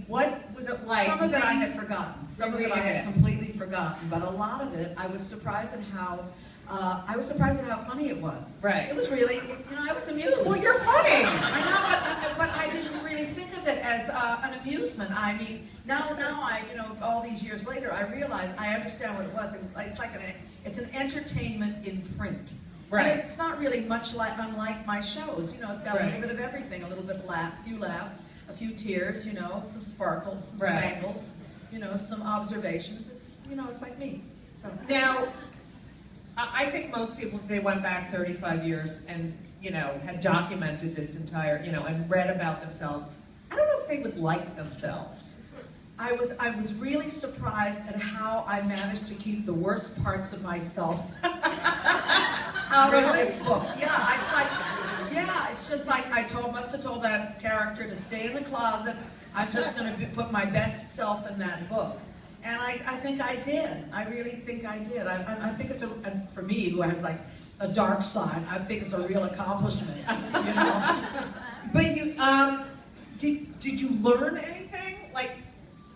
what was it like? Some of it I had forgotten. Some of it I had completely forgotten. But a lot of it, I was surprised at how funny it was. Right. It was really, you know, I was amused. Well, you're funny. I know, but I didn't really think of it as an amusement. I mean, now I, you know, all these years later, I realize, I understand what it was. It's like it's an entertainment in print. Right. And it's not really much unlike my shows. You know, it's got a little bit of everything, a little bit few laughs, a few tears, you know, some sparkles, some spangles, you know, some observations. It's, you know, it's like me. So now, I think most people, if they went back 35 years and, you know, had documented this entire, you know, and read about themselves, I don't know if they would like themselves. I was really surprised at how I managed to keep the worst parts of myself out of this book. Yeah, it's just like I must have told that character to stay in the closet. I'm just going to put my best self in that book. And I think I did. I really think I did. I think it's and for me, who has like a dark side, I think it's a real accomplishment. You know. But you, did you learn anything? Like,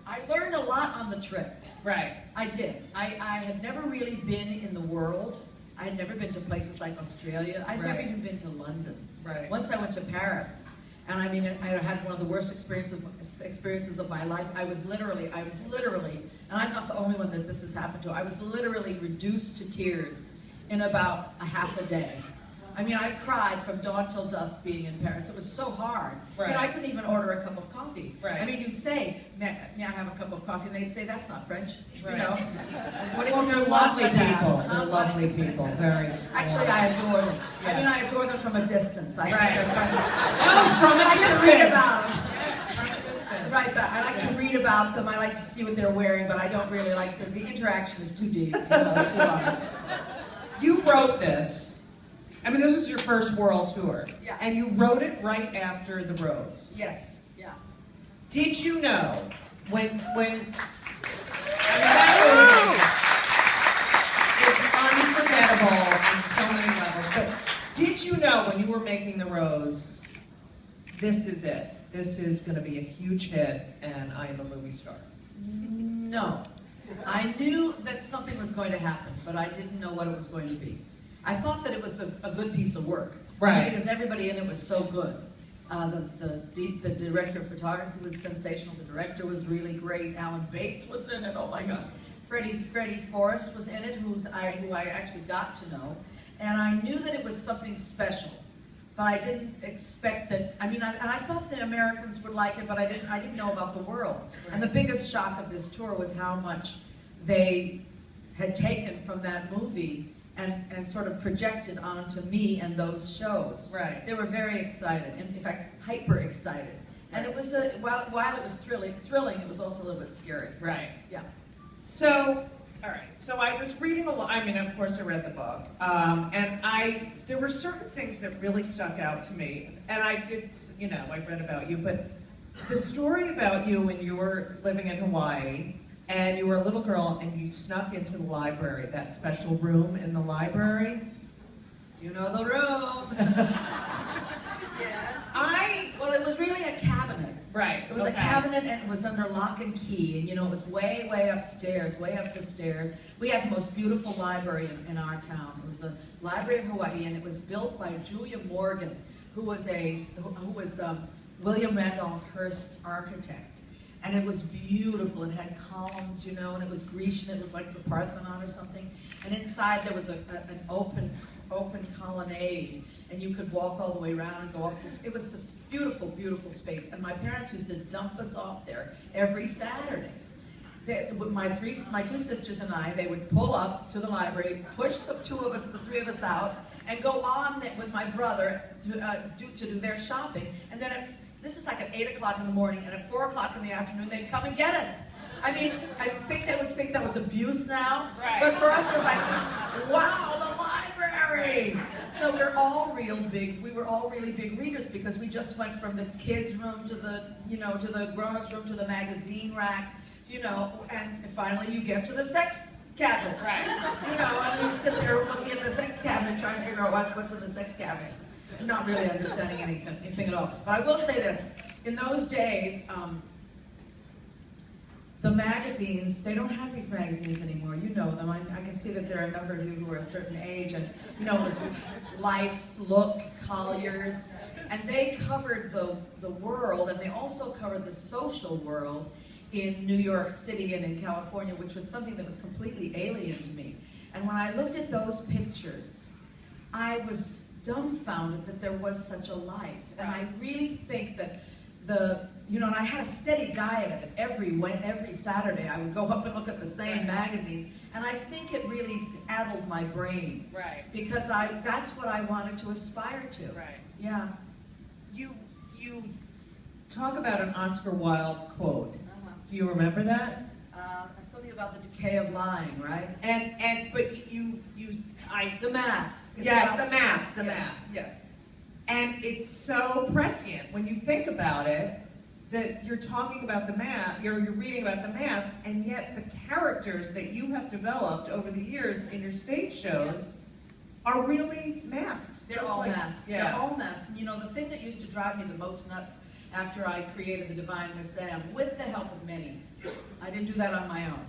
I learned a lot on the trip. Right. I did. I had never really been in the world. I had never been to places like Australia. I'd never even been to London. Right. Once I went to Paris, and I mean, I had one of the worst experiences of my life. I was literally, and I'm not the only one that this has happened to, I was literally reduced to tears in about a half a day. I mean, I cried from dawn till dusk being in Paris. It was so hard. Right. You know, I couldn't even order a cup of coffee. Right. I mean, you'd say, may I have a cup of coffee? And they'd say, that's not French. Right. You know? What is well, it? they're lovely people. They're lovely people. Very. Actually, I adore them. Yes. I mean, I adore them from a distance. I right. think kind of, from a I distance. like to read about them. Yes, from a distance. Right, I like to read about them. I like to see what they're wearing, but I don't really like to. The interaction is too deep. You know, too hard. You wrote this. I mean, this is your first world tour. Yeah. And you wrote it right after The Rose. Yes. Yeah. Did you know when I mean, that movie is unforgettable on so many levels, but did you know when you were making The Rose, this is it? This is going to be a huge hit, and I am a movie star. No. I knew that something was going to happen, but I didn't know what it was going to be. I thought that it was a good piece of work. Right. Because everybody in it was so good. The director of photography was sensational. The director was really great. Alan Bates was in it. Oh my God. Freddie Forrest was in it, who I actually got to know. And I knew that it was something special. But I didn't expect that. I mean, I thought the Americans would like it, but I didn't know about the world. Right. And the biggest shock of this tour was how much they had taken from that movie and sort of projected onto me and those shows. Right. They were very excited, and in fact, hyper excited. And it was while it was thrilling, it was also a little bit scary. So, right. Yeah. So, all right. So I was reading a lot. I mean, of course, I read the book, and there were certain things that really stuck out to me. And I did, you know, I read about you, but the story about you when you were living in Hawaii. And you were a little girl, and you snuck into the library, that special room in the library. You know the room. Yes. Well, it was really a cabinet. Right. It was a cabinet, and it was under lock and key. And you know, it was way, way upstairs, way up the stairs. We had the most beautiful library in our town. It was the Library of Hawaii, and it was built by Julia Morgan, who was William Randolph Hearst's architect. And it was beautiful. It had columns, you know, and it was Grecian. It looked like the Parthenon or something. And inside there was an open colonnade, and you could walk all the way around and go up this. It was a beautiful, beautiful space. And my parents used to dump us off there every Saturday. My two sisters and I, they would pull up to the library, push the three of us out, and go on with my brother to do their shopping. And then this was like at 8 o'clock in the morning, and at 4 o'clock in the afternoon, they'd come and get us. I mean, I think they would think that was abuse now, right. But for us, it was like, wow, the library! So we were all really big readers, because we just went from the kids' room to the grown-ups' room to the magazine rack, you know, and finally you get to the sex cabinet. Right. You know, and we'd sit there looking at the sex cabinet, trying to figure out what's in the sex cabinet. Not really understanding anything at all. But I will say this, in those days, magazines, they don't have these magazines anymore. You know them. I can see that there are a number of you who are a certain age, and you know, it was Life, Look, Collier's, and they covered the world, and they also covered the social world in New York City and in California, which was something that was completely alien to me. And when I looked at those pictures, I was dumbfounded that there was such a life. And I really think that you know, and I had a steady diet of it every Saturday. I would go up and look at the same magazines, and I think it really addled my brain. Right. Because that's what I wanted to aspire to. Right. Yeah. You talk about an Oscar Wilde quote. Do you remember that? Something about the decay of lying, right? But the masks. Yes, the masks. Yes. Yes. And it's so prescient when you think about it, that you're talking about the mask, you're reading about the mask, and yet the characters that you have developed over the years in your stage shows are really masks. They're all masks. Yeah. They're all masks. And you know, the thing that used to drive me the most nuts after I created the Divine Miss Sam, with the help of many, I didn't do that on my own.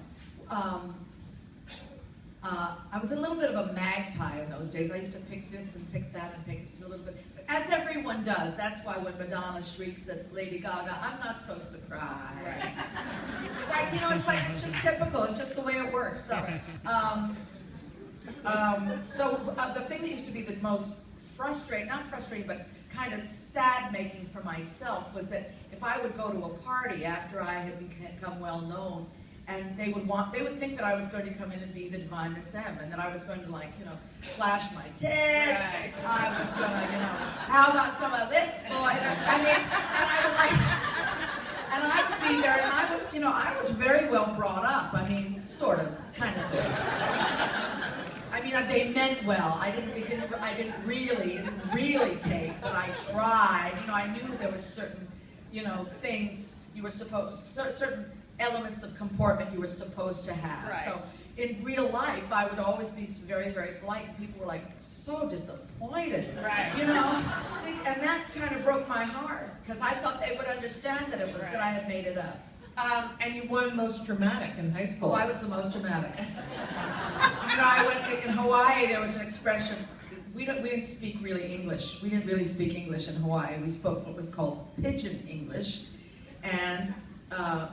I was a little bit of a magpie in those days. I used to pick this and pick that and pick a little bit. As everyone does. That's why when Madonna shrieks at Lady Gaga, I'm not so surprised. Right. It's like, you know, it's just typical. It's just the way it works. So, the thing that used to be the most not frustrating, but kind of sad-making for myself was that if I would go to a party after I had become well-known, and they would think that I was going to come in and be the Divine Miss M, and that I was going to, like, you know, flash my tits. Right. I was going to, you know, how about some of this, boys? I mean, and I would be there, and I was, you know, I was very well brought up. I mean, sort of, kind of, sort of. I mean, they meant well. I didn't really take, but I tried. You know, I knew there was certain, you know, things you were certain elements of comportment you were supposed to have. Right. So in real life, I would always be very, very polite. People were like so disappointed, right? You know, and that kind of broke my heart because I thought they would understand that it was that I had made it up. And you won most dramatic in high school. Oh, I was the most dramatic. You know, I went in Hawaii. There was an expression. We didn't speak really English. We didn't really speak English in Hawaii. We spoke what was called pidgin English, and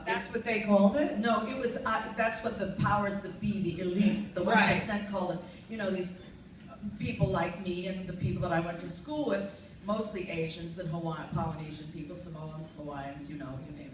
that's what they called it? No, it was, that's what the powers that be, the elite, the 1% called it. You know, these people like me and the people that I went to school with, mostly Asians and Polynesian people, Samoans, Hawaiians, you know, you name it.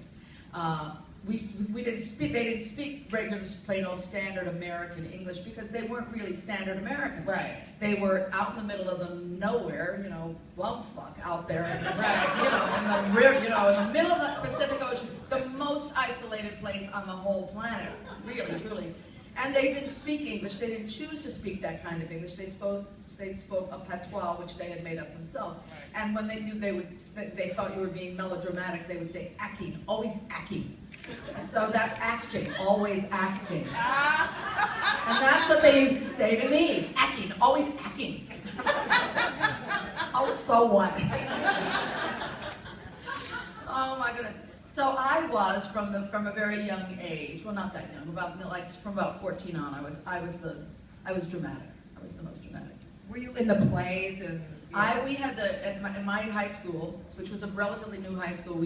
They didn't speak regular, plain old standard American English because they weren't really standard Americans. Right. They were out in the middle of the nowhere, you know, bumfuck out there, right. You know, in the river, you know, in the middle of the Pacific Ocean, the most isolated place on the whole planet, really, truly. And they didn't speak English. They didn't choose to speak that kind of English. They spoke a patois which they had made up themselves. Right. And when they knew they thought you were being melodramatic, they would say acting, always acting. So that acting, always acting. And that's what they used to say to me, acting, always acting. Oh, so what? Oh my goodness. So I was from a very young age, well not that young, from about 14 on, I was dramatic. I was the most dramatic. Were you in the plays and? Yeah. We had in my high school, which was a relatively new high school,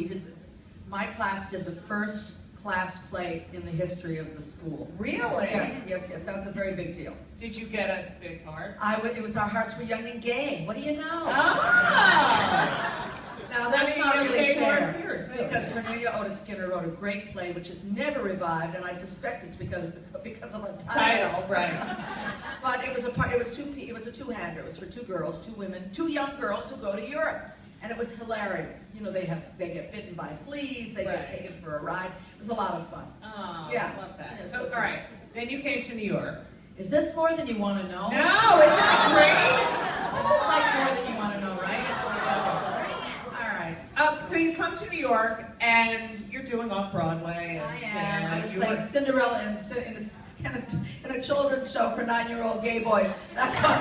my class did the first class play in the history of the school. Really? Yes. That was a very big deal. Did you get a big part? It was Our Hearts Were Young and Gay. What do you know? Oh! Now that's not really fair, here too. because Cornelia Otis Skinner wrote a great play which is never revived, and I suspect it's because of the title. Right. But it was a two-hander. It was for two girls, two women, two young girls who go to Europe. And it was hilarious. You know, they get bitten by fleas, they get taken for a ride. It was a lot of fun. Oh, yeah. I love that. Yes, So, all right, then you came to New York. Is this more than you want to know? No, isn't it great? This is like more than you want to know, right? All right. So you come to New York, and you're doing off-Broadway. I am. I was playing Cinderella in a children's show for 9-year-old gay boys. That's what.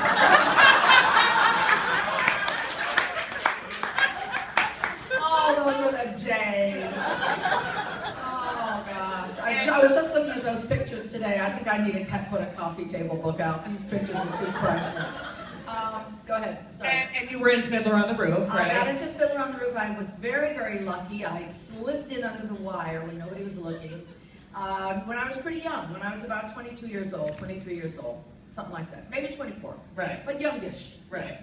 Oh, those were the days. Oh, gosh. I was today. I think I need to put a coffee table book out. These pictures are too priceless. Go ahead. Sorry. And you were in Fiddler on the Roof, right? I got into Fiddler on the Roof. I was very, very lucky. I slipped in under the wire when nobody was looking. When I was pretty young, when I was about 22 years old, 23 years old, something like that. Maybe 24. Right. But youngish. Right.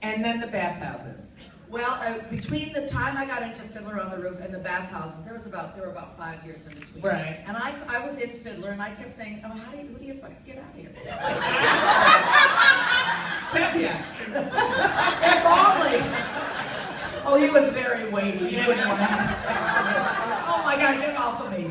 And then the bathhouses. Well, between the time I got into Fiddler on the Roof and the bathhouses, there were about 5 years in between. Right. And I was in Fiddler, and I kept saying, "Oh, who do you fuck to get out of here?" Champion. If only. Oh, he was very weighty. You wouldn't want to have sex with him. Oh my God, get off of me.